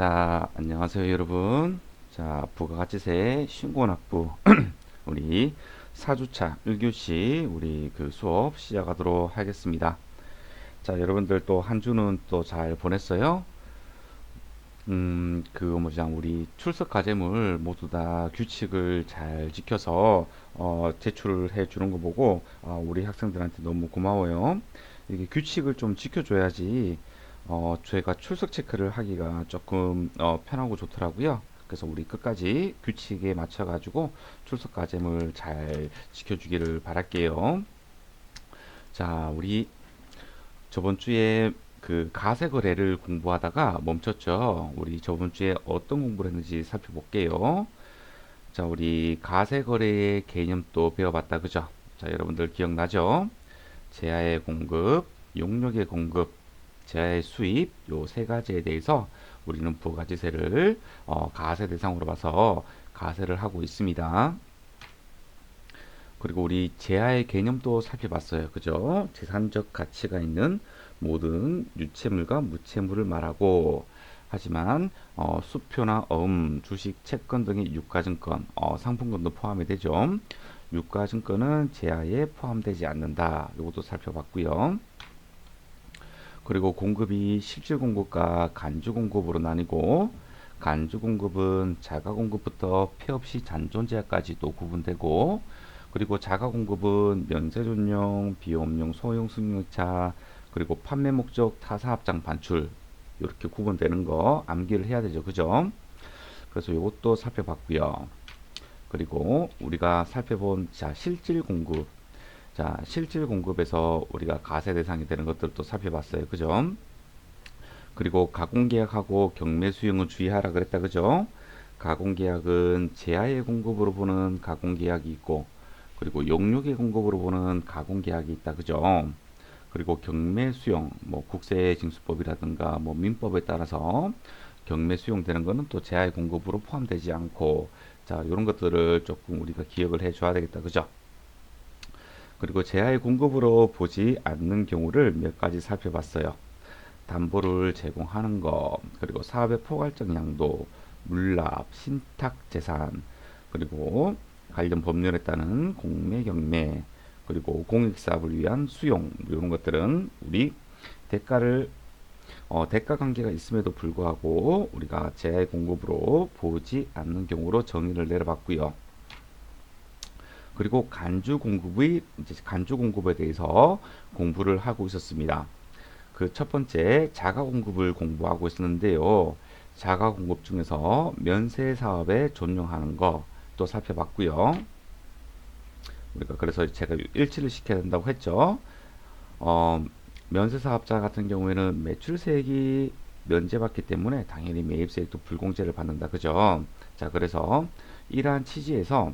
자, 안녕하세요, 여러분. 자, 부가가치세 신고납부 우리 4주차 1교시 우리 그 수업 시작하도록 하겠습니다. 자, 여러분들 또 한 주는 또 잘 보냈어요? 우리 출석 과제물 모두 다 규칙을 잘 지켜서 제출을 해 주는 거 보고 우리 학생들한테 너무 고마워요. 이게 규칙을 좀 지켜줘야지 저희가 출석 체크를 하기가 조금 편하고 좋더라고요. 그래서 우리 끝까지 규칙에 맞춰가지고 출석 과제물 잘 지켜주기를 바랄게요. 자, 우리 저번 주에 그 가세 거래를 공부하다가 멈췄죠. 우리 저번 주에 어떤 공부를 했는지 살펴볼게요. 자, 우리 가세 거래의 개념 또 배워봤다, 그죠? 자, 여러분들 기억나죠? 제야의 공급, 용역의 공급, 제야의 수입, 요 세 가지에 대해서 우리는 부가지세를 가세 대상으로 봐서 가세를 하고 있습니다. 그리고 우리 제야의 개념도 살펴봤어요. 그죠? 재산적 가치가 있는 모든 유채물과 무채물을 말하고, 하지만 수표나 주식, 채권 등의 유가증권, 상품권도 포함이 되죠. 유가증권은 제야에 포함되지 않는다. 이것도 살펴봤고요. 그리고 공급이 실질 공급과 간주 공급으로 나뉘고, 간주 공급은 자가 공급부터 폐 없이 잔존 제약까지도 구분되고, 그리고 자가 공급은 면세존용, 비용용, 소형 승용차, 그리고 판매 목적 타사 합장 반출 이렇게 구분되는 거 암기를 해야 되죠, 그죠? 그래서 이것도 살펴봤고요. 그리고 우리가 살펴본 실질 공급, 실질 공급에서 우리가 가세 대상이 되는 것들도 살펴봤어요, 그죠? 그리고 가공계약하고 경매 수용은 주의하라 그랬다, 그죠? 가공계약은 제야의 공급으로 보는 가공계약이 있고, 그리고 용역의 공급으로 보는 가공계약이 있다, 그죠? 그리고 경매 수용, 뭐 국세징수법이라든가 뭐 민법에 따라서 경매 수용되는 것은 또 제야의 공급으로 포함되지 않고, 자, 이런 것들을 조금 우리가 기억을 해줘야 되겠다, 그죠? 그리고 제야의 공급으로 보지 않는 경우를 몇 가지 살펴봤어요. 담보를 제공하는 것, 그리고 사업의 포괄적 양도, 물납, 신탁 재산, 그리고 관련 법률에 따른 공매, 경매, 그리고 공익사업을 위한 수용, 이런 것들은 우리 대가를 대가 관계가 있음에도 불구하고 우리가 제야의 공급으로 보지 않는 경우로 정의를 내려봤고요. 그리고 간주 공급에 대해서 공부를 하고 있었습니다. 그 첫 번째 자가 공급을 공부하고 있었는데요. 자가 공급 중에서 면세 사업에 존용하는 거 또 살펴봤고요. 우리가 그래서 제가 일치를 시켜야 된다고 했죠. 어, 면세 사업자 같은 경우에는 매출세액이 면제받기 때문에 당연히 매입세액도 불공제를 받는다. 그죠? 자, 그래서 이러한 취지에서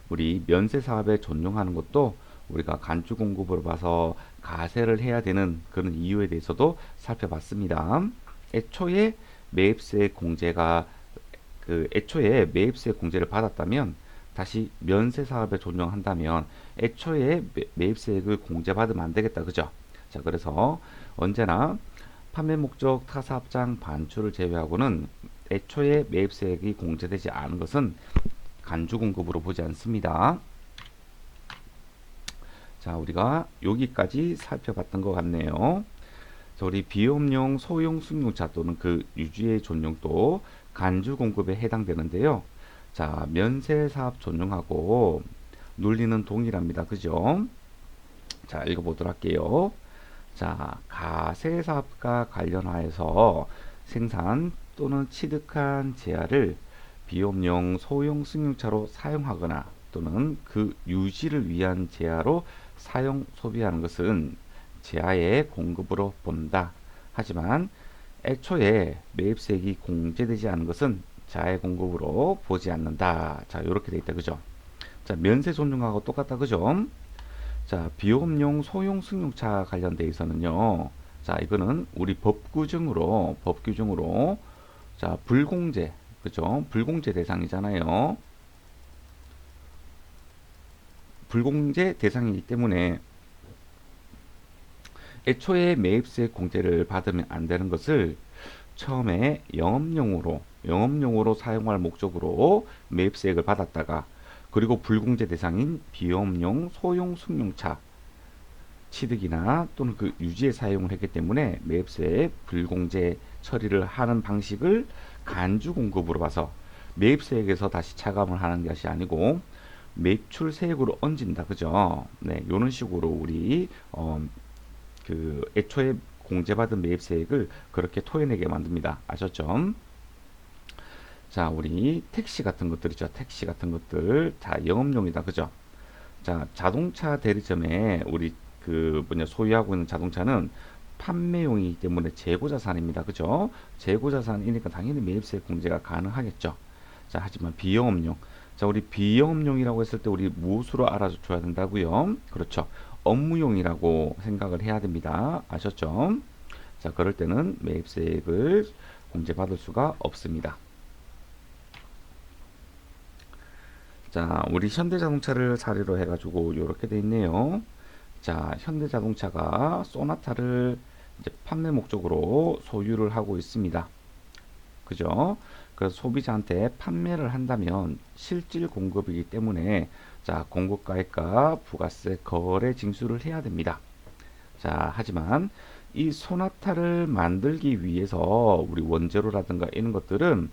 우리 면세 사업에 존용하는 것도 우리가 간주 공급으로 봐서 가세를 해야 되는 그런 이유에 대해서도 살펴봤습니다. 애초에 매입세 공제가 애초에 매입세 공제를 받았다면 다시 면세 사업에 존용한다면 애초에 매입세액을 공제받으면 안 되겠다, 그죠? 자, 그래서 언제나 판매 목적 타사 합장 반출을 제외하고는 애초에 매입세액이 공제되지 않은 것은 간주 공급으로 보지 않습니다. 자, 우리가 여기까지 살펴봤던 것 같네요. 자, 우리 비업용 소형 승용차 또는 그 유지의 존용도 간주 공급에 해당되는데요. 자, 면세 사업 존용하고 논리는 동일합니다. 그죠? 자, 읽어보도록 할게요. 자, 가세 사업과 관련하여서 생산 또는 취득한 제야를 비업용 소형 승용차로 사용하거나 또는 그 유지를 위한 제야로 사용 소비하는 것은 제야의 공급으로 본다. 하지만 애초에 매입세액이 공제되지 않은 것은 제야의 공급으로 보지 않는다. 자, 이렇게 돼 있다, 그죠? 자, 면세 존중하고 똑같다, 그죠? 자, 비업용 소형 승용차 관련돼 있어는요. 자, 이거는 우리 법규정으로 자, 불공제, 그죠? 불공제 대상이잖아요. 불공제 대상이기 때문에 애초에 매입세 공제를 받으면 안 되는 것을 처음에 영업용으로 사용할 목적으로 매입세액을 받았다가 그리고 불공제 대상인 비영업용 소형 승용차 취득이나 또는 그 유지에 사용을 했기 때문에 매입세 불공제 처리를 하는 방식을 간주 공급으로 봐서 매입세액에서 다시 차감을 하는 것이 아니고 매출세액으로 얹은다, 그죠? 네, 이런 식으로 우리 그 애초에 공제받은 매입세액을 그렇게 토해내게 만듭니다. 아셨죠? 자, 우리 택시 같은 것들이죠. 택시 같은 것들 다 영업용이다, 그죠? 자, 자동차 대리점에 우리 소유하고 있는 자동차는 판매용이기 때문에 재고자산입니다. 그죠? 재고자산이니까 당연히 매입세 공제가 가능하겠죠. 자, 하지만 비영업용. 자, 우리 비영업용이라고 했을 때 우리 무엇으로 알아줘야 된다고요? 그렇죠. 업무용이라고 생각을 해야 됩니다. 아셨죠? 자, 그럴 때는 매입세액을 공제받을 수가 없습니다. 자, 우리 현대자동차를 사례로 해가지고 이렇게 돼 있네요. 자, 현대자동차가 소나타를 이제 판매 목적으로 소유를 하고 있습니다. 그죠? 그래서 소비자한테 판매를 한다면 실질 공급이기 때문에 자, 공급가액과 부가세 거래 징수를 해야 됩니다. 자, 하지만 이 소나타를 만들기 위해서 우리 원재료라든가 이런 것들은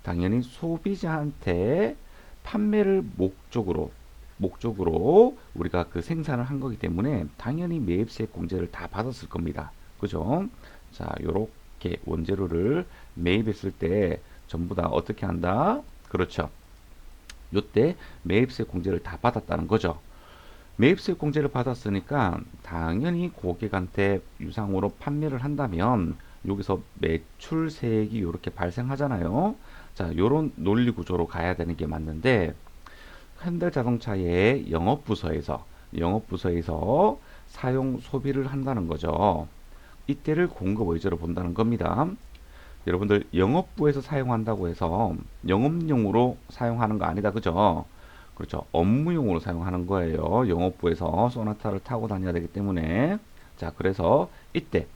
당연히 소비자한테 판매를 목적으로 우리가 그 생산을 한 거기 때문에 당연히 매입세 공제를 다 받았을 겁니다. 그죠? 자, 요렇게 원재료를 매입했을 때 전부 다 어떻게 한다? 그렇죠. 요때 매입세 공제를 다 받았다는 거죠. 매입세 공제를 받았으니까 당연히 고객한테 유상으로 판매를 한다면 여기서 매출세액이 이렇게 발생하잖아요. 자, 요런 논리 구조로 가야 되는 게 맞는데 현대자동차의 영업부서에서 사용 소비를 한다는 거죠. 이때를 공급 의제로 본다는 겁니다. 여러분들 영업부에서 사용한다고 해서 영업용으로 사용하는 거 아니다, 그죠? 그렇죠. 업무용으로 사용하는 거예요. 영업부에서 소나타를 타고 다녀야 되기 때문에. 자, 그래서 이때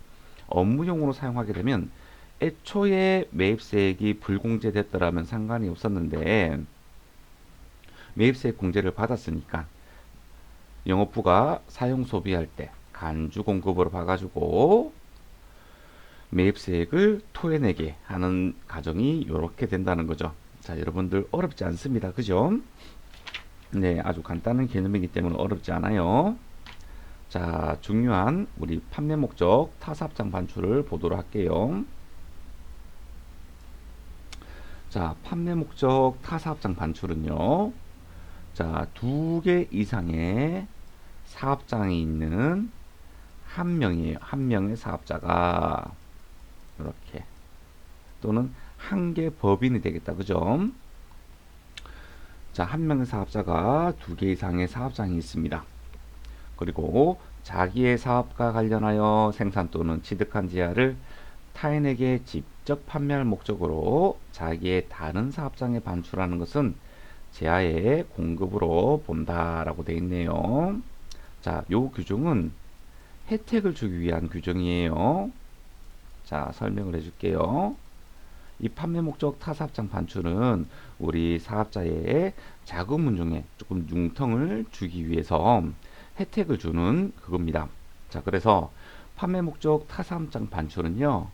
업무용으로 사용하게 되면 애초에 매입세액이 불공제됐더라면 상관이 없었는데 매입세액 공제를 받았으니까 영업부가 사용 소비할 때 간주 공급으로 봐가지고 매입세액을 토해내게 하는 과정이 이렇게 된다는 거죠. 자, 여러분들 어렵지 않습니다. 그죠? 네, 아주 간단한 개념이기 때문에 어렵지 않아요. 자, 중요한 우리 판매 목적 타사합장 반출을 보도록 할게요. 자, 판매 목적 타사합장 반출은요. 자, 2개 이상의 사업장이 있는 한 명이에요. 한 명의 사업자가 이렇게 또는 한 개 법인이 되겠다. 그죠? 자, 한 명의 사업자가 2개 이상의 사업장이 있습니다. 그리고 자기의 사업과 관련하여 생산 또는 취득한 지하를 타인에게 직접 판매할 목적으로 자기의 다른 사업장에 반출하는 것은 제하의 공급으로 본다라고 되어 있네요. 자, 요 규정은 혜택을 주기 위한 규정이에요. 자, 설명을 해줄게요. 이 판매 목적 타사합장 반출은 우리 사업자의 자금운 중에 조금 융통을 주기 위해서 혜택을 주는 그겁니다. 자, 그래서 판매 목적 타사합장 반출은요,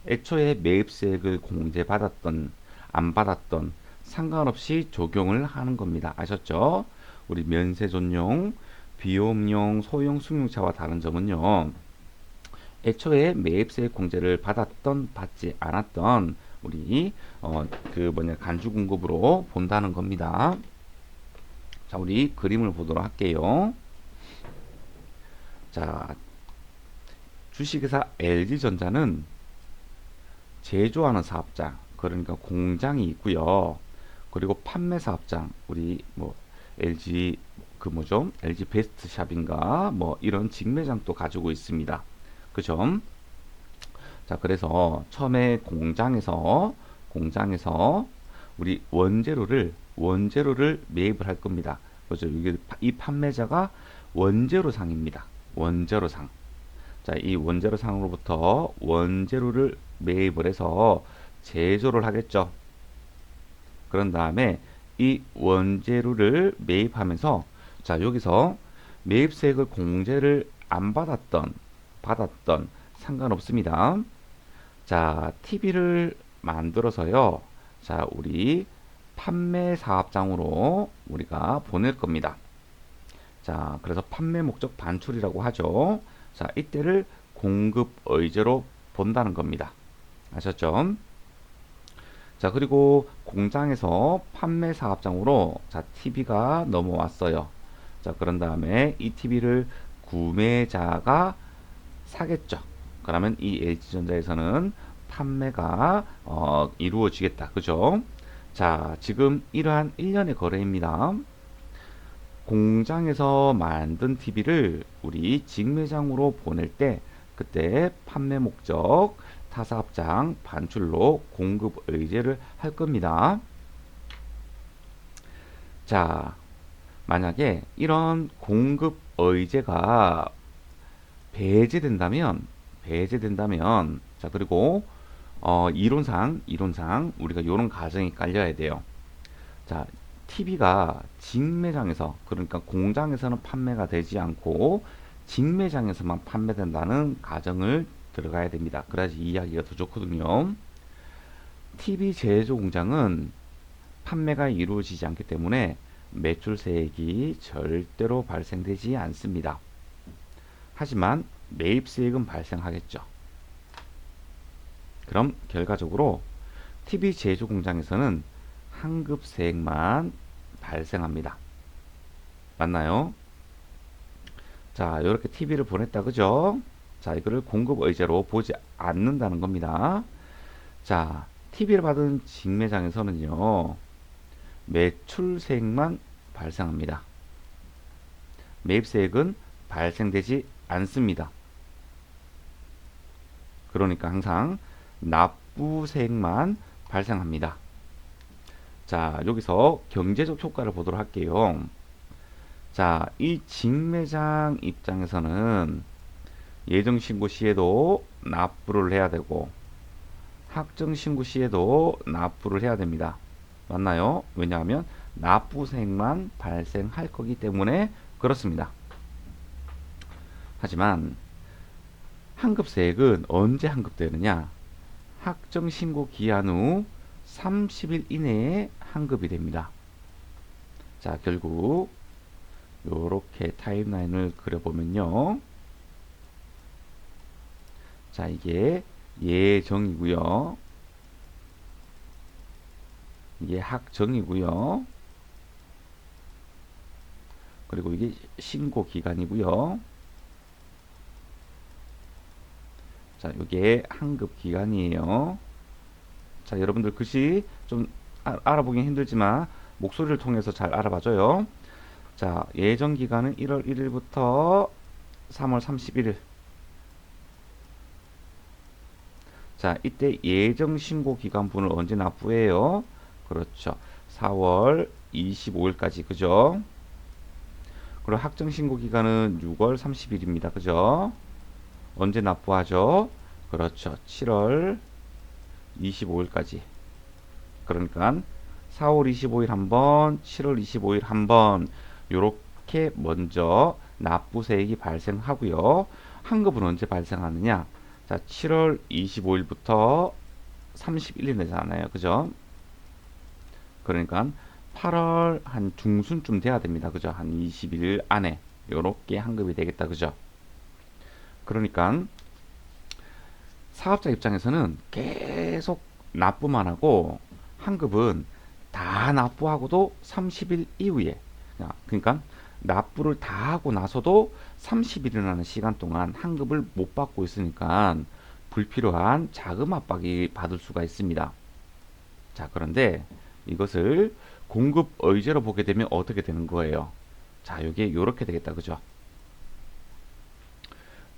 애초에 매입세액을 공제받았던 안 받았던 상관없이 적용을 하는 겁니다. 아셨죠? 우리 면세존용, 비용용, 소형 승용차와 다른 점은요, 애초에 매입세 공제를 받았던 받지 않았던 우리 간주 공급으로 본다는 겁니다. 자, 우리 그림을 보도록 할게요. 자, 주식회사 LG전자는 제조하는 사업장, 그러니까 공장이 있고요. 그리고 판매 사업장, 우리 LG LG 베스트 샵인가 이런 직매장도 가지고 있습니다. 그죠? 자, 그래서 처음에 공장에서 우리 원재료를 매입을 할 겁니다. 그죠? 이게 이 판매자가 원재료상입니다. 원재료상. 자, 이 원재료 상으로부터 원재료를 매입을 해서 제조를 하겠죠. 그런 다음에 이 원재료를 매입하면서 자, 여기서 매입세액을 공제를 안 받았던 상관없습니다. 자, TV를 만들어서요. 자, 우리 판매 사업장으로 우리가 보낼 겁니다. 자, 그래서 판매 목적 반출이라고 하죠. 자, 이때를 공급 의제로 본다는 겁니다. 아셨죠? 자, 그리고 공장에서 판매 사업장으로 자, TV가 넘어왔어요. 자, 그런 다음에 이 TV를 구매자가 사겠죠. 그러면 이 LG전자에서는 판매가 이루어지겠다. 그죠? 자, 지금 이러한 1년의 거래입니다. 공장에서 만든 TV를 우리 직매장으로 보낼 때 그때 판매 목적 타사업장 반출로 공급 의제를 할 겁니다. 자, 만약에 이런 공급 의제가 배제된다면 자, 그리고 이론상 우리가 이런 가정이 깔려야 돼요. 자, TV가 직매장에서, 그러니까 공장에서는 판매가 되지 않고 직매장에서만 판매된다는 가정을 들어가야 됩니다. 그래야지 이야기가 더 좋거든요. TV 제조 공장은 판매가 이루어지지 않기 때문에 매출세액이 절대로 발생되지 않습니다. 하지만 매입세액은 발생하겠죠. 그럼 결과적으로 TV 제조 공장에서는 환급세액만 발생합니다. 맞나요? 자, 이렇게 TV를 보냈다, 그죠? 자, 이거를 공급 의제로 보지 않는다는 겁니다. 자, TV를 받은 직매장에서는요, 매출세액만 발생합니다. 매입세액은 발생되지 않습니다. 그러니까 항상 납부세액만 발생합니다. 자, 여기서 경제적 효과를 보도록 할게요. 자, 이 직매장 입장에서는 예정신고 시에도 납부를 해야 되고 확정신고 시에도 납부를 해야 됩니다. 맞나요? 왜냐하면 납부세액만 발생할 거기 때문에 그렇습니다. 하지만 환급세액은 언제 환급되느냐? 확정신고 기한 후 30일 이내에 환급이 됩니다. 자, 결국 이렇게 타임라인을 그려보면요. 자, 이게 예정이고요. 이게 확정이고요. 그리고 이게 신고 기간이고요. 자, 이게 환급 기간이에요. 자, 여러분들 글씨 좀 알아보긴 힘들지만 목소리를 통해서 잘 알아봐줘요. 자, 예정 기간은 1월 1일부터 3월 31일. 자, 이때 예정 신고 기간분을 언제 납부해요? 그렇죠. 4월 25일까지. 그죠? 그리고 확정 신고 기간은 6월 30일입니다. 그죠? 언제 납부하죠? 그렇죠. 7월 25일까지. 그러니까 4월 25일 한번, 7월 25일 한번 요렇게 먼저 납부세액이 발생하고요. 환급은 언제 발생하느냐? 자, 7월 25일부터 31일 내잖아요. 그죠? 그러니까 8월 한 중순쯤 돼야 됩니다. 그죠? 한 20일 안에 요렇게 환급이 되겠다. 그죠? 그러니까 사업자 입장에서는 계속 납부만 하고 환급은 다 납부하고도 30일 이후에, 그러니까 납부를 다 하고 나서도 30일이라는 시간 동안 환급을 못 받고 있으니까 불필요한 자금 압박이 받을 수가 있습니다. 자, 그런데 이것을 공급 의제로 보게 되면 어떻게 되는 거예요? 자, 이게 이렇게 되겠다. 그죠?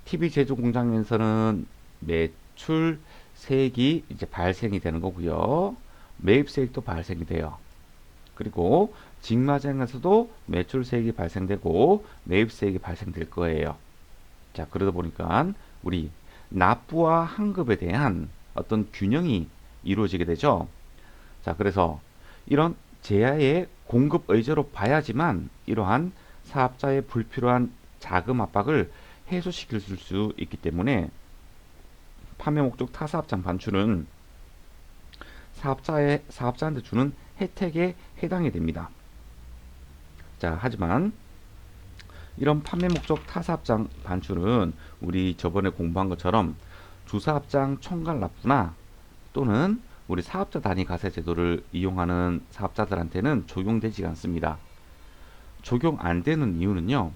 TV 제조 공장에서는 매출 세액이 이제 발생이 되는 거고요. 매입세액도 발생이 돼요. 그리고 직마장에서도 매출세액이 발생되고 매입세액이 발생될 거예요. 자, 그러다 보니까 우리 납부와 환급에 대한 어떤 균형이 이루어지게 되죠. 자, 그래서 이런 제야의 공급 의제로 봐야지만 이러한 사업자의 불필요한 자금 압박을 해소시킬 수 있기 때문에 판매 목적 타사업장 반출은 사업자한테 주는 혜택에 해당이 됩니다. 자, 하지만 이런 판매 목적 타사업장 반출은 우리 저번에 공부한 것처럼 주사업장 총괄 납부나 또는 우리 사업자 단위 과세 제도를 이용하는 사업자들한테는 적용되지 않습니다. 적용 안 되는 이유는요.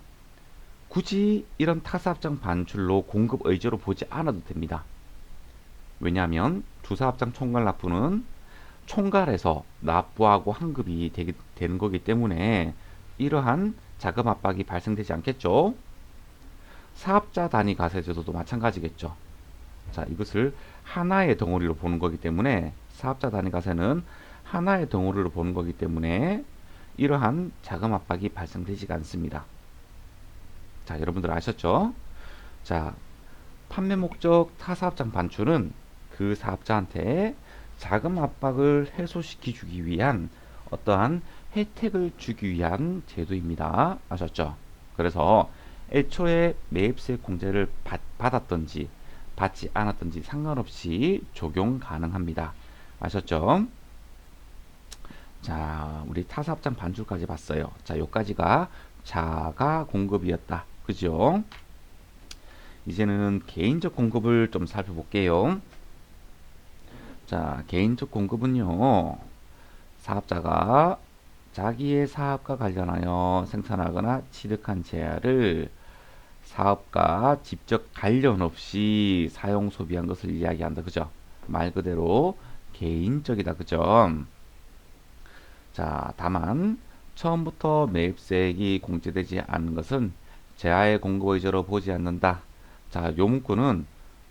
굳이 이런 타사업장 반출로 공급 의제로 보지 않아도 됩니다. 왜냐하면 주사업장 총괄 납부는 총괄해서 납부하고 환급이 되는 거기 때문에 이러한 자금 압박이 발생되지 않겠죠. 사업자 단위 과세제도도 마찬가지겠죠. 자, 이것을 하나의 덩어리로 보는 거기 때문에 사업자 단위 과세는 하나의 덩어리로 보는 거기 때문에 이러한 자금 압박이 발생되지가 않습니다. 자, 여러분들 아셨죠? 자, 판매 목적 타사업장 반출은 그 사업자한테 자금 압박을 해소시키 주기 위한 어떠한 혜택을 주기 위한 제도입니다. 아셨죠? 그래서 애초에 매입세 공제를 받았던지 받지 않았던지 상관없이 적용 가능합니다. 아셨죠? 자, 우리 타사업장 반출까지 봤어요. 자, 요까지가 자가 공급이었다. 그죠? 이제는 개인적 공급을 좀 살펴볼게요. 자, 개인적 공급은요, 사업자가 자기의 사업과 관련하여 생산하거나 취득한 재화를 사업과 직접 관련 없이 사용 소비한 것을 이야기한다. 그죠? 말 그대로 개인적이다. 그죠? 자, 다만 처음부터 매입세액이 공제되지 않는 것은 재화의 공급 의제로 보지 않는다. 자, 요 문구는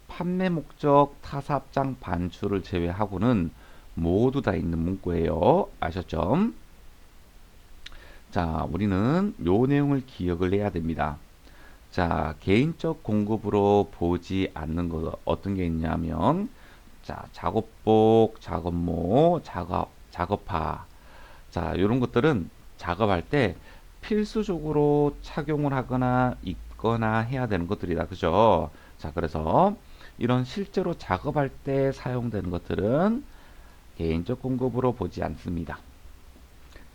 판매 목적 타사업장 반출을 제외하고는 모두 다 있는 문구예요. 아셨죠? 자, 우리는 요 내용을 기억을 해야 됩니다. 자, 개인적 공급으로 보지 않는 것 어떤 게 있냐면, 자, 작업복, 작업모, 작업화. 자, 이런 것들은 작업할 때 필수적으로 착용을 하거나 입거나 해야 되는 것들이다. 그죠? 자, 그래서 이런 실제로 작업할 때 사용되는 것들은 개인적 공급으로 보지 않습니다.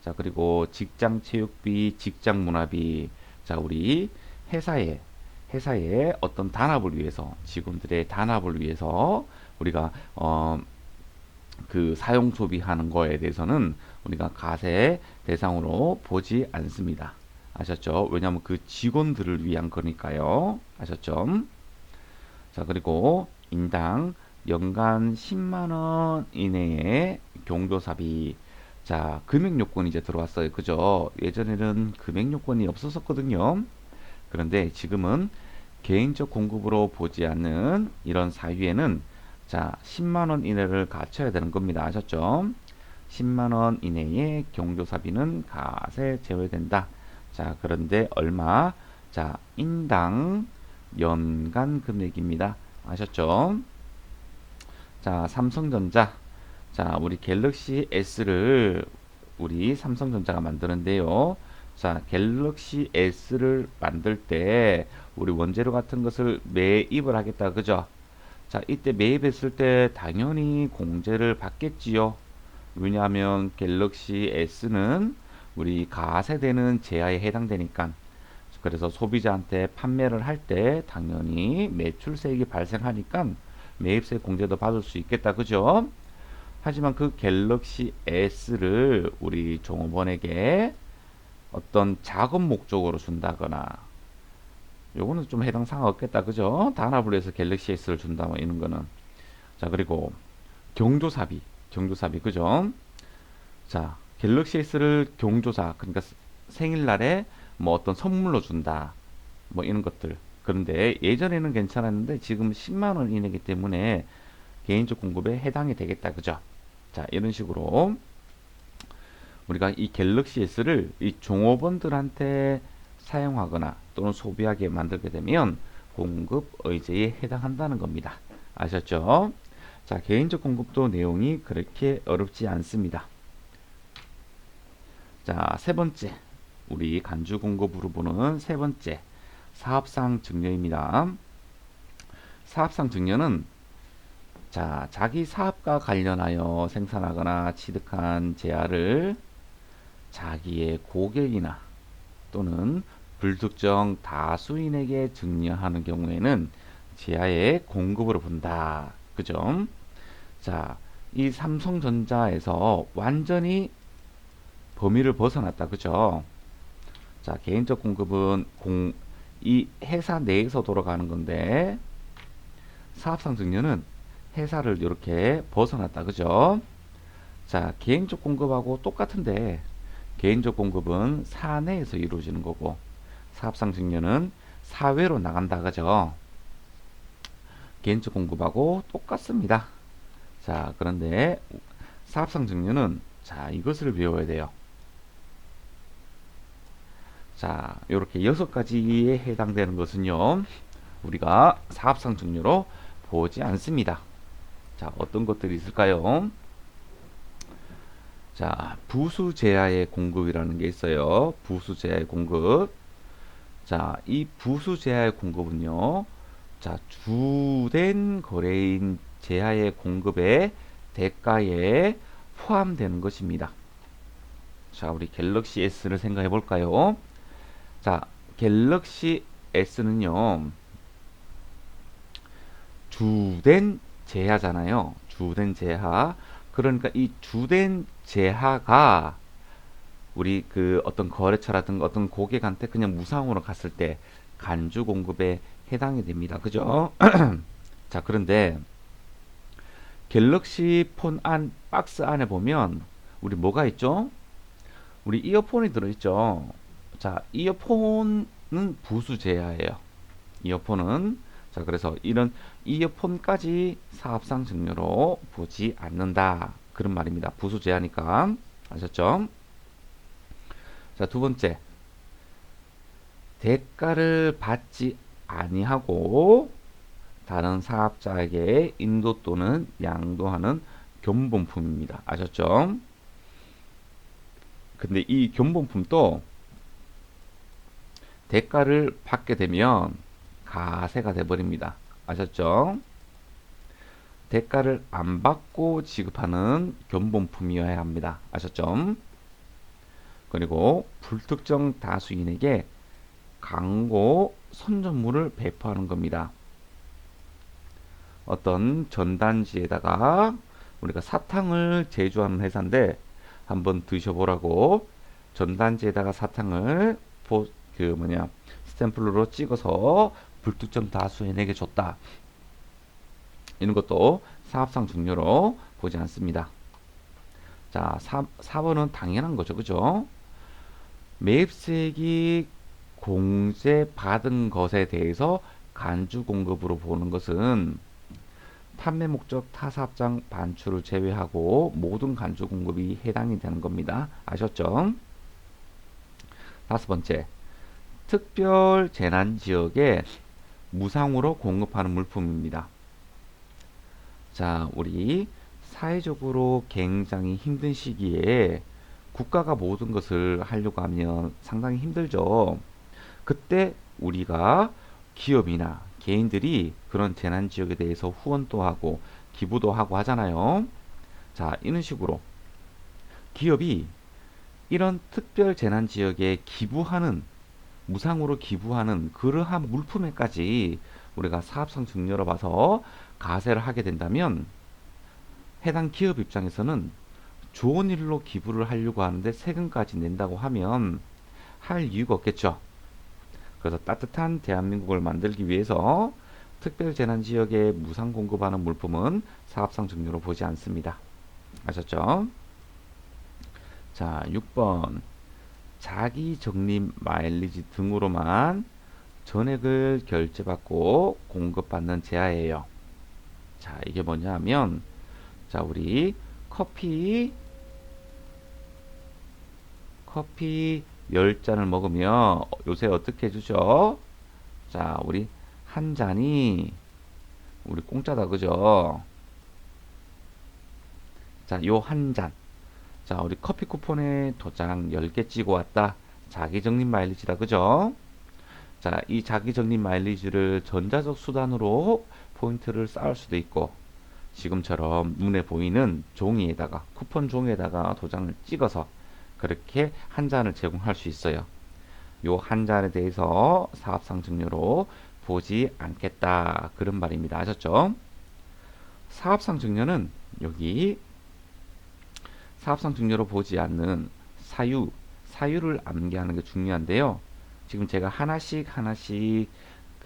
자, 그리고 직장 체육비, 직장 문화비. 자, 우리 회사에 어떤 단합을 위해서, 직원들의 단합을 위해서 우리가 그 사용 소비하는 거에 대해서는 우리가 과세 대상으로 보지 않습니다. 아셨죠? 왜냐하면 그 직원들을 위한 거니까요. 아셨죠? 자, 그리고 인당 연간 10만 원 이내의 경조사비. 자, 금액 요건이 이제 들어왔어요. 그죠? 예전에는 금액 요건이 없었거든요. 그런데 지금은 개인적 공급으로 보지 않는 이런 사유에는 자, 10만 원 이내를 갖춰야 되는 겁니다. 아셨죠? 10만 원 이내의 경조사비는 과세 제외된다. 자, 그런데 얼마? 자, 인당 연간 금액입니다. 아셨죠? 자, 삼성전자. 자, 우리 갤럭시 S를 우리 삼성전자가 만드는데요. 자, 갤럭시 S를 만들 때 우리 원재료 같은 것을 매입을 하겠다. 그죠? 자, 이때 매입했을 때 당연히 공제를 받겠지요. 왜냐하면 갤럭시 S는 우리 가세되는 제하에 해당되니까. 그래서 소비자한테 판매를 할 때 당연히 매출세액이 발생하니까 매입세 공제도 받을 수 있겠다. 그죠? 하지만 그 갤럭시 S를 우리 종업원에게 어떤 작업 목적으로 준다거나 요거는 좀 해당 사항 없겠다. 그죠? 단합을 해서 갤럭시 S를 준다 뭐 이런 거는. 자, 그리고 경조사비. 그죠? 자, 갤럭시 S를 경조사, 그러니까 생일날에 뭐 어떤 선물로 준다. 뭐 이런 것들. 그런데 예전에는 괜찮았는데 지금 10만 원 이내이기 때문에 개인적 공급에 해당이 되겠다. 그죠? 자, 이런 식으로 우리가 이 갤럭시 S를 이 종업원들한테 사용하거나 또는 소비하게 만들게 되면 공급 의제에 해당한다는 겁니다. 아셨죠? 자, 개인적 공급도 내용이 그렇게 어렵지 않습니다. 자, 세 번째. 우리 간주 공급으로 보는 세 번째. 사업상 증여입니다. 사업상 증여는 자, 자기 사업과 관련하여 생산하거나 취득한 제약을 자기의 고객이나 또는 불특정 다수인에게 증여하는 경우에는 제야의 공급으로 본다. 그죠? 자, 이 삼성전자에서 완전히 범위를 벗어났다. 그죠? 자, 개인적 공급은 이 회사 내에서 돌아가는 건데 사업상 증여는 회사를 이렇게 벗어났다. 그죠? 자, 개인적 공급하고 똑같은데 개인적 공급은 사내에서 이루어지는 거고 사업상 증여는 사회로 나간다. 그죠? 개인적 공급하고 똑같습니다. 자, 그런데 사업상 증여는 자, 이것을 배워야 돼요. 자, 이렇게 6가지에 해당되는 것은요, 우리가 사업상 증여로 보지 않습니다. 자, 어떤 것들이 있을까요? 자, 부수제야의 공급이라는 게 있어요. 부수제야의 공급. 자, 이 부수제야의 공급은요, 자, 주된 거래인 제야의 공급의 대가에 포함되는 것입니다. 자, 우리 갤럭시 S를 생각해 볼까요? 자, 갤럭시 S는요, 주된 제하잖아요. 주된 제하. 그러니까 이 주된 제하가 우리 그 어떤 거래처라든가 어떤 고객한테 그냥 무상으로 갔을 때 간주 공급에 해당이 됩니다. 그죠? 자, 그런데 갤럭시 폰 안 박스 안에 보면 우리 뭐가 있죠? 우리 이어폰이 들어있죠. 자, 이어폰은 부수 제야예요. 이어폰은 자, 그래서 이런 이어폰까지 사업상 증여로 보지 않는다. 그런 말입니다. 부수 제야니까. 아셨죠? 자, 두 번째. 대가를 받지 아니하고 다른 사업자에게 인도 또는 양도하는 견본품입니다. 아셨죠? 근데 이 견본품도 대가를 받게 되면 가세가 돼버립니다. 아셨죠? 대가를 안 받고 지급하는 견본품이어야 합니다. 아셨죠? 그리고 불특정 다수인에게 광고 선전물을 배포하는 겁니다. 어떤 전단지에다가 우리가 사탕을 제조하는 회사인데 한번 드셔보라고 전단지에다가 사탕을 스탬플로 찍어서 불특정 다수인에게 줬다. 이런 것도 사업상 증여로 보지 않습니다. 자, 4번은 당연한 거죠. 그죠? 매입수익이 공제받은 것에 대해서 간주 공급으로 보는 것은 판매 목적 타사업장 반출을 제외하고 모든 간주 공급이 해당이 되는 겁니다. 아셨죠? 다섯 번째, 특별 재난 지역에 무상으로 공급하는 물품입니다. 자, 우리 사회적으로 굉장히 힘든 시기에 국가가 모든 것을 하려고 하면 상당히 힘들죠. 그때 우리가 기업이나 개인들이 그런 재난 지역에 대해서 후원도 하고 기부도 하고 하잖아요. 자, 이런 식으로 기업이 이런 특별 재난 지역에 기부하는 무상으로 기부하는 그러한 물품에까지 우리가 사업성 증여로 봐서 가세를 하게 된다면 해당 기업 입장에서는 좋은 일로 기부를 하려고 하는데 세금까지 낸다고 하면 할 이유가 없겠죠. 그래서 따뜻한 대한민국을 만들기 위해서 특별재난지역에 무상 공급하는 물품은 사업상 증여로 보지 않습니다. 아셨죠? 자, 6번 자기 적립 마일리지 등으로만 전액을 결제받고 공급받는 제하예요. 자, 이게 뭐냐 하면 자, 우리 커피 10잔을 먹으면 요새 어떻게 해주죠? 자, 우리 한 잔이 우리 공짜다 그죠? 자, 요 한 잔. 자, 우리 커피 쿠폰에 도장 10개 찍어 왔다. 자기 적립 마일리지다 그죠? 자, 이 자기 적립 마일리지를 전자적 수단으로 포인트를 쌓을 수도 있고 지금처럼 눈에 보이는 종이에다가 쿠폰 종이에다가 도장을 찍어서 그렇게 한 잔을 제공할 수 있어요. 요 한 잔에 대해서 사업상 증여로 보지 않겠다 그런 말입니다. 아셨죠? 사업상 증여는 여기 사업상 증여로 보지 않는 사유를 암기하는 게 중요한데요. 지금 제가 하나씩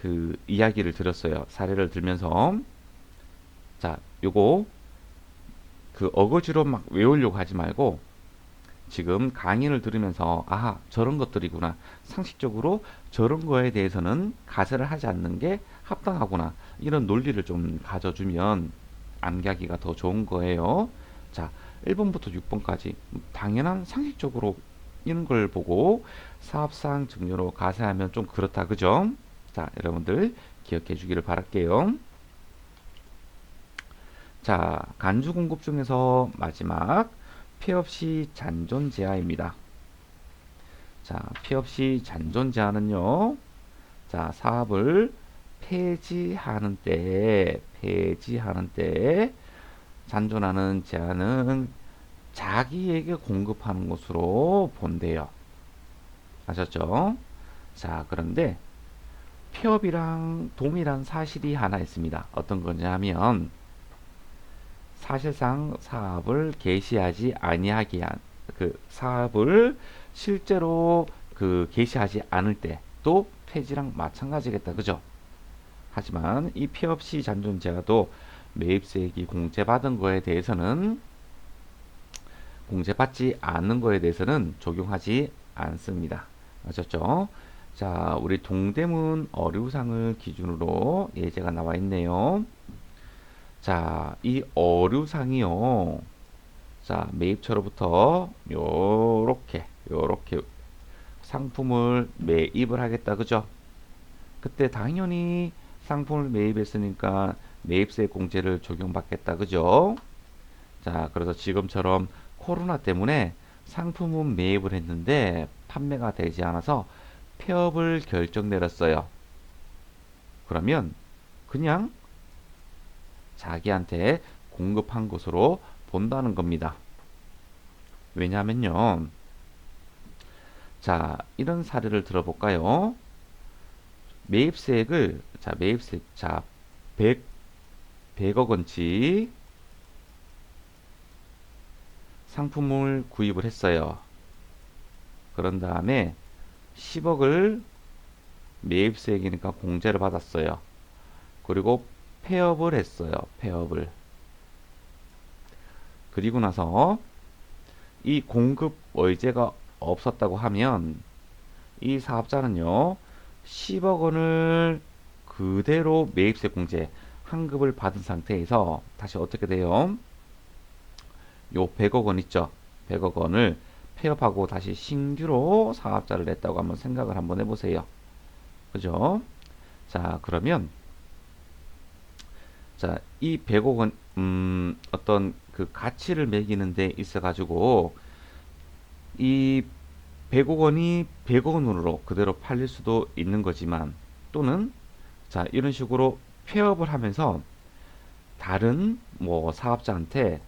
그 이야기를 들었어요. 사례를 들면서 자, 요거 그 어거지로 막 외우려고 하지 말고 지금 강의를 들으면서 아, 저런 것들이구나. 상식적으로 저런 거에 대해서는 가세를 하지 않는 게 합당하구나. 이런 논리를 좀 가져주면 암기하기가 더 좋은 거예요. 자, 1번부터 6번까지 당연한 상식적으로 이런 걸 보고 사업상 증여로 가세하면 좀 그렇다. 그죠? 자, 여러분들 기억해 주기를 바랄게요. 자, 간주 공급 중에서 마지막 폐업시 잔존 제한입니다. 자, 폐업시 잔존 제한은요. 자, 사업을 폐지하는 때 잔존하는 제한은 자기에게 공급하는 것으로 본대요. 아셨죠? 자, 그런데 폐업이랑 동일한 사실이 하나 있습니다. 어떤 거냐면 사실상 사업을 개시하지 아니하게 한 그 사업을 실제로 그 개시하지 않을 때도 폐지랑 마찬가지겠다. 그죠? 하지만 이 폐업 시 잔존 제한도 매입세액이 공제받은 거에 대해서는 공제받지 않는 거에 대해서는 적용하지 않습니다. 아셨죠? 자, 우리 동대문 어류상을 기준으로 예제가 나와 있네요. 자, 이 어류상이요. 자, 매입처로부터 요렇게 상품을 매입을 하겠다. 그죠? 그때 당연히 상품을 매입했으니까 매입세 공제를 적용받겠다. 그죠? 자, 그래서 지금처럼 코로나 때문에 상품은 매입을 했는데 판매가 되지 않아서 폐업을 결정 내렸어요. 그러면 그냥 자기한테 공급한 것으로 본다는 겁니다. 왜냐하면요. 자, 이런 사례를 들어볼까요? 매입세액을 매입세액 100억 원치 상품을 구입을 했어요. 그런 다음에 10억을 매입세액이니까 공제를 받았어요. 그리고 폐업을 했어요. 폐업을. 그리고 나서 이 공급 의제가 없었다고 하면 이 사업자는요 10억 원을 그대로 매입세 공제 환급을 받은 상태에서 다시 어떻게 돼요? 요 100억 원 있죠? 100억 원을 폐업하고 다시 신규로 사업자를 냈다고 한번 생각을 한번 해보세요. 그죠? 자, 그러면 자, 이 100억 원 어떤 그 가치를 매기는 데 있어 가지고 이 100억 원이 100억 원으로 그대로 팔릴 수도 있는 거지만 또는 자, 이런 식으로 폐업을 하면서 다른 뭐 사업자한테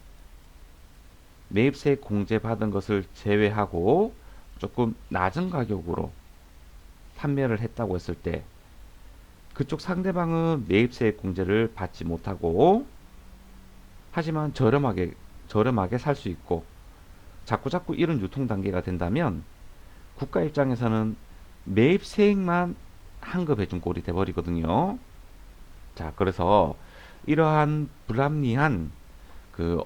매입세 공제 받은 것을 제외하고 조금 낮은 가격으로 판매를 했다고 했을 때 그쪽 상대방은 매입세 공제를 받지 못하고 하지만 저렴하게 살 수 있고 자꾸 이런 유통 단계가 된다면 국가 입장에서는 매입세액만 환급해 준 꼴이 돼 버리거든요. 자, 그래서 이러한 불합리한 그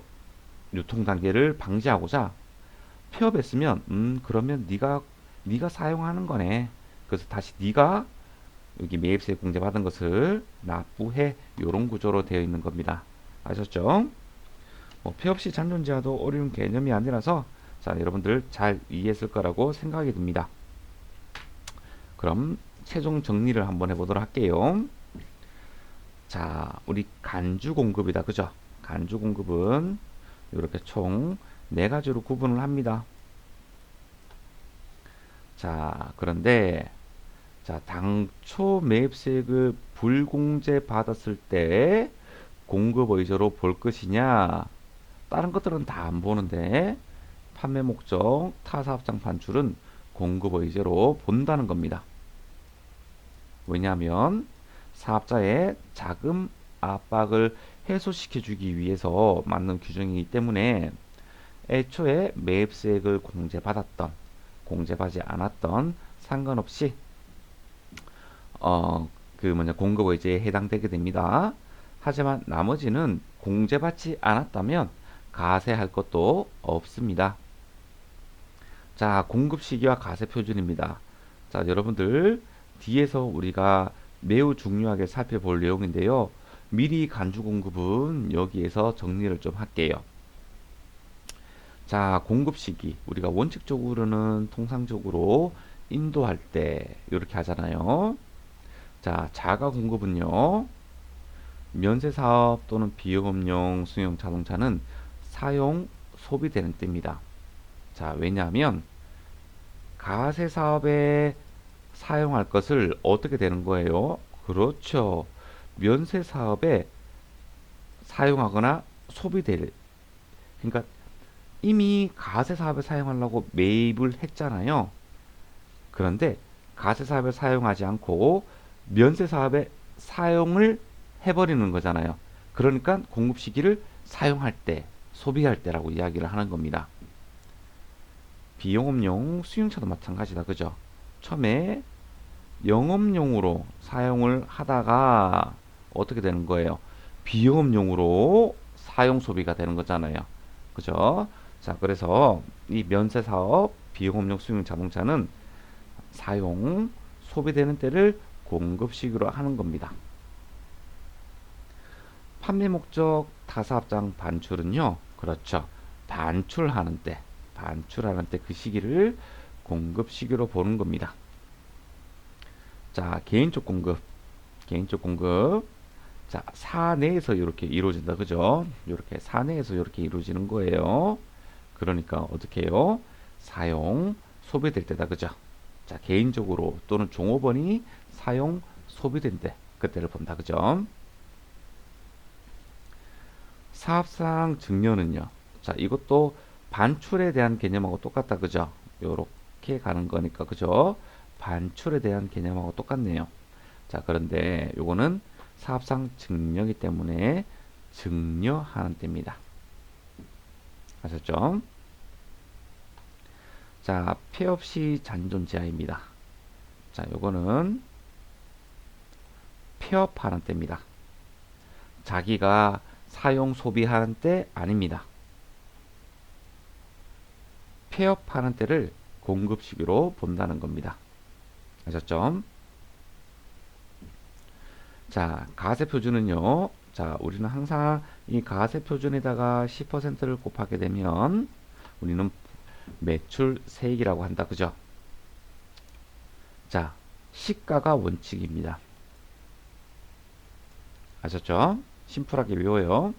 유통 단계를 방지하고자 폐업했으면 그러면 네가 사용하는 거네. 그래서 다시 네가 여기 매입세 공제 받은 것을 납부해 요런 구조로 되어 있는 겁니다. 아셨죠? 뭐 폐업 시 잔존 제한도 어려운 개념이 아니라서 자, 여러분들 잘 이해했을 거라고 생각이 듭니다. 그럼 최종 정리를 한번 해보도록 할게요. 자, 우리 간주 공급이다. 그죠? 간주 공급은 이렇게 총 네 가지로 구분을 합니다. 자, 그런데 자, 당초 매입세액을 불공제 받았을 때 공급 의제로 볼 것이냐? 다른 것들은 다 안 보는데 판매 목적 타사업장 반출은 공급 의제로 본다는 겁니다. 왜냐하면 사업자의 자금 압박을 해소시켜 주기 위해서 만든 규정이기 때문에 애초에 매입세액을 공제받았던 공제받지 않았던 상관없이 공급 의제에 해당되게 됩니다. 하지만 나머지는 공제받지 않았다면 가세할 것도 없습니다. 자, 공급 시기와 가세 표준입니다. 자, 여러분들 뒤에서 우리가 매우 중요하게 살펴볼 내용인데요. 미리 간주 공급은 여기에서 정리를 좀 할게요. 자, 공급 시기. 우리가 원칙적으로는 통상적으로 인도할 때 이렇게 하잖아요. 자, 자가 공급은요. 면세 사업 또는 비용업용 승용 자동차는 사용 소비되는 때입니다. 자, 왜냐하면 가세 사업에 사용할 것을 어떻게 되는 거예요? 그렇죠. 면세 사업에 사용하거나 소비될. 그러니까 이미 가세 사업에 사용하려고 매입을 했잖아요. 그런데 가세 사업에 사용하지 않고 면세 사업에 사용을 해버리는 거잖아요. 그러니까 공급 시기를 사용할 때, 소비할 때라고 이야기를 하는 겁니다. 비용업용 수용차도 마찬가지다. 그죠? 처음에 영업용으로 사용을 하다가 어떻게 되는 거예요? 비용업용으로 사용 소비가 되는 거잖아요. 그죠? 자, 그래서 이 면세 사업 비용업용 수용 자동차는 사용 소비되는 때를 공급식으로 하는 겁니다. 판매 목적 타사업장 반출은요. 그렇죠. 반출하는 때 그 시기를 공급 시기로 보는 겁니다. 자, 개인적 공급. 자, 사내에서 이렇게 이루어진다. 그죠? 이렇게 사내에서 이렇게 이루어지는 거예요. 그러니까 어떻게 해요? 사용, 소비될 때다. 그죠? 자, 개인적으로 또는 종업원이 사용, 소비된 때, 그때를 본다. 그죠? 사업상 증여는요. 자, 이것도 반출에 대한 개념하고 똑같다. 그죠? 요렇게 가는 거니까. 그죠? 반출에 대한 개념하고 똑같네요. 자, 그런데 요거는 사업상 증여이기 때문에 증여하는 때입니다. 아셨죠? 자, 폐업 시 잔존 제한입니다. 자, 요거는 폐업하는 때입니다. 자기가 사용 소비하는 때 아닙니다. 폐업하는 때를 공급 시기로 본다는 겁니다. 아셨죠? 자, 가세 표준은요. 자, 우리는 항상 이 가세 표준에다가 10%를 곱하게 되면 우리는 매출 세액이라고 한다. 그죠? 자, 시가가 원칙입니다. 아셨죠? 심플하게 외워요.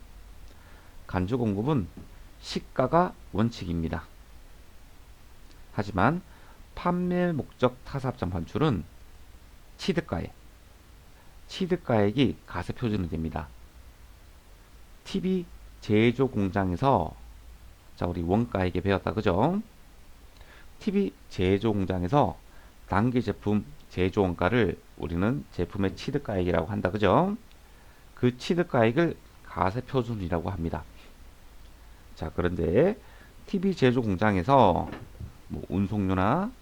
간주 공급은 시가가 원칙입니다. 하지만 판매 목적 타사업장 반출은 취득가액이 가세 표준이 됩니다. TV 제조 공장에서 자, 우리 원가액에 배웠다. 그죠? TV 제조 공장에서 단기 제품 제조 원가를 우리는 제품의 취득가액이라고 한다. 그죠? 그 취득가액을 가세 표준이라고 합니다. 자, 그런데 TV 제조 공장에서 뭐 운송료나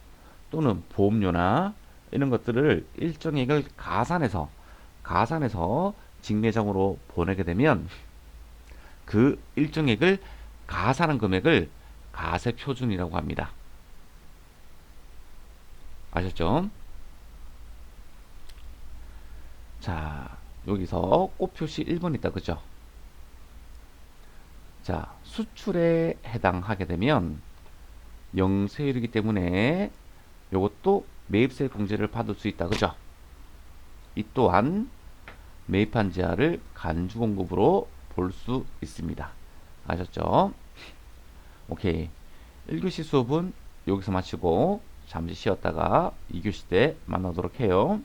또는 보험료나 이런 것들을 일정액을 가산해서 직매장으로 보내게 되면 그 일정액을 가산한 금액을 가세 표준이라고 합니다. 아셨죠? 자, 여기서 꽃표시 1번 있다. 그죠? 자, 수출에 해당하게 되면 영세율이기 때문에 이것도 매입세 공제를 받을 수 있다. 그죠? 이 또한 매입한 지하를 간주공급으로 볼 수 있습니다. 아셨죠? 오케이. 1교시 수업은 여기서 마치고 잠시 쉬었다가 2교시 때 만나도록 해요.